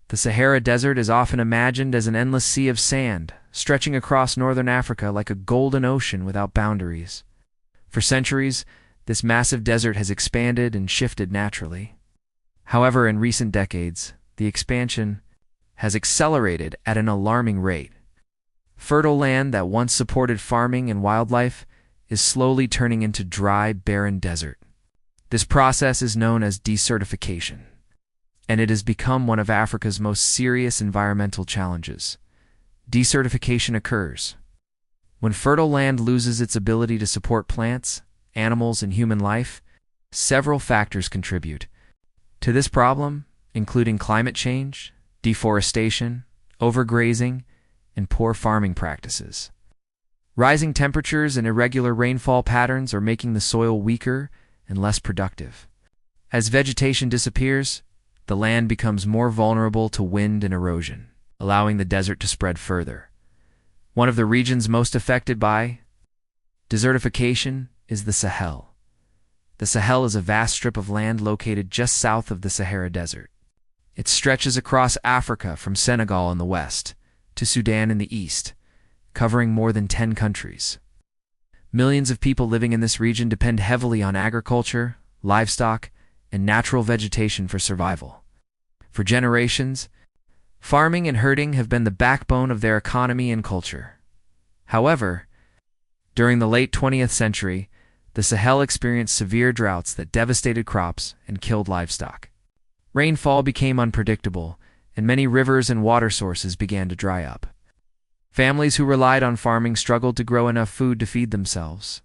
The Sahara Desert is often imagined as an endless sea of sand, stretching across northern Africa like a golden ocean without boundaries. For centuries, this massive desert has expanded and shifted naturally. However, in recent decades, the expansion has accelerated at an alarming rate. Fertile land that once supported farming and wildlife is slowly turning into dry, barren desert. This process is known as desertification, and it has become one of Africa's most serious environmental challenges. Desertification occurs when fertile land loses its ability to support plants, animals, and human life. Several factors contribute to this problem, including climate change, deforestation, overgrazing, and poor farming practices. Rising temperatures and irregular rainfall patterns are making the soil weaker and less productive. As vegetation disappears, the land becomes more vulnerable to wind and erosion, allowing the desert to spread further. One of the regions most affected by desertification is the Sahel. The Sahel is a vast strip of land located just south of the Sahara Desert. It stretches across Africa from Senegal in the west to Sudan in the east, covering more than 10 countries. Millions of people living in this region depend heavily on agriculture, livestock, and natural vegetation for survival. For generations, farming and herding have been the backbone of their economy and culture. However, during the late 20th century, the Sahel experienced severe droughts that devastated crops and killed livestock. Rainfall became unpredictable, and many rivers and water sources began to dry up. Families who relied on farming struggled to grow enough food to feed themselves.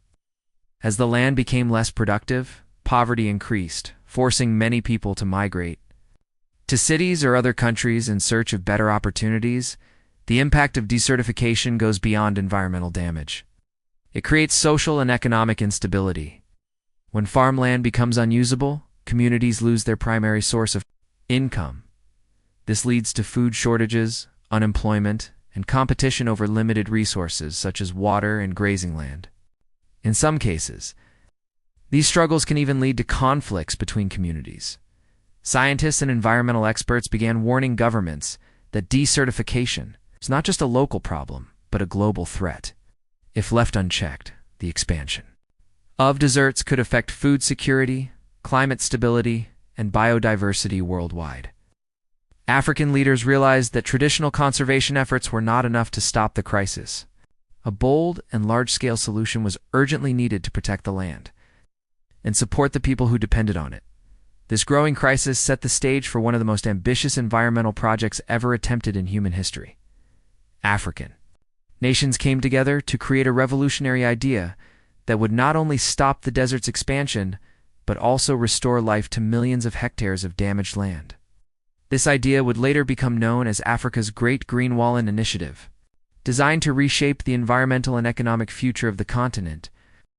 As the land became less productive, poverty increased, forcing many people to migrate to cities or other countries in search of better opportunities. The impact of desertification goes beyond environmental damage. It creates social and economic instability. When farmland becomes unusable, communities lose their primary source of income. This leads to food shortages, unemployment, and competition over limited resources such as water and grazing land. In some cases, these struggles can even lead to conflicts between communities. Scientists and environmental experts began warning governments that desertification is not just a local problem, but a global threat. If left unchecked, the expansion of deserts could affect food security, climate stability, and biodiversity worldwide. African leaders realized that traditional conservation efforts were not enough to stop the crisis. A bold and large-scale solution was urgently needed to protect the land and support the people who depended on it. This growing crisis set the stage for one of the most ambitious environmental projects ever attempted in human history. African nations came together to create a revolutionary idea that would not only stop the desert's expansion, but also restore life to millions of hectares of damaged land. This idea would later become known as Africa's Great Green Wall Initiative. Designed to reshape the environmental and economic future of the continent,